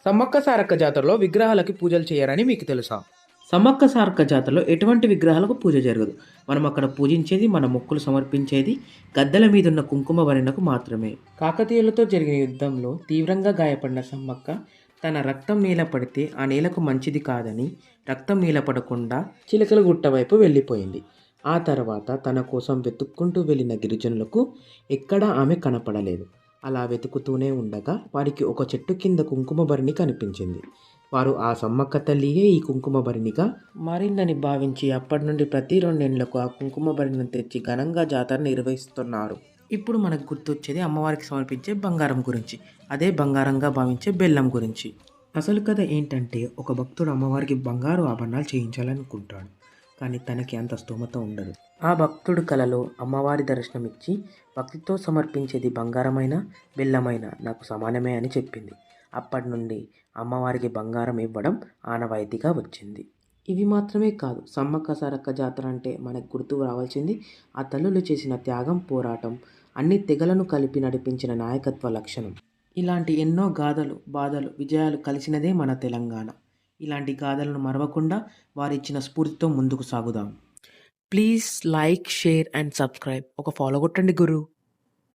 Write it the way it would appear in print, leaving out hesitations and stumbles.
సమ్మక్క సారక్క జాతరలో విగ్రహాలకి పూజలు చేయరని మీకు తెలుసా? సమ్మక్క సారక్క జాతరలో ఎటువంటి విగ్రహాలకు పూజ జరగదు. మనం అక్కడ పూజించేది, మన మొక్కులు సమర్పించేది గద్దెల మీదున్న కుంకుమ భరణకు మాత్రమే. కాకతీయులతో జరిగిన యుద్ధంలో తీవ్రంగా గాయపడిన సమ్మక్క తన రక్తం నేల పడితే ఆ నేలకు మంచిది కాదని రక్తం నేల పడకుండా చిలకల గుట్ట వైపు వెళ్ళిపోయింది. ఆ తర్వాత తన కోసం వెతుక్కుంటూ వెళ్ళిన గిరిజనులకు ఎక్కడా ఆమె కనపడలేదు. అలా వెతుకుతూనే ఉండగా వారికి ఒక చెట్టు కింద కుంకుమ భరణి కనిపించింది. వారు ఆ సమ్మక్క తల్లియే ఈ కుంకుమ భరణిగా మారిందని భావించి అప్పటి నుండి ప్రతి రెండేళ్లకు ఆ కుంకుమ భరణిని తెచ్చి ఘనంగా జాతర నిర్వహిస్తున్నారు. ఇప్పుడు మనకు గుర్తొచ్చేది అమ్మవారికి సమర్పించే బంగారం గురించి, అదే బంగారంగా భావించే బెల్లం గురించి. అసలు కథ ఏంటంటే, ఒక భక్తుడు అమ్మవారికి బంగారు ఆభరణాలు చేయించాలనుకుంటాడు. కానీ తనకి అంత స్తోమత ఉండదు. ఆ భక్తుడు కలలో అమ్మవారి దర్శనమిచ్చి భక్తితో సమర్పించేది బంగారమైన బెల్లమైన నాకు సమానమే అని చెప్పింది. అప్పటి నుండి అమ్మవారికి బంగారం ఇవ్వడం ఆనవాయితీగా వచ్చింది. ఇవి మాత్రమే కాదు, సమ్మక్క సారక్క జాతర అంటే మనకు గుర్తు రావాల్సింది ఆ తల్లులు చేసిన త్యాగం, పోరాటం, అన్ని తెగలను కలిపి నడిపించిన నాయకత్వ లక్షణం. ఇలాంటి ఎన్నో గాథలు, బాధలు, విజయాలు కలిసినదే మన తెలంగాణ. ఇలాంటి గాథలను మరవకుండా వారిచ్చిన స్ఫూర్తితో ముందుకు సాగుదాం. Please like, share and subscribe. ఒక ఫాలో కొట్టండి గురు.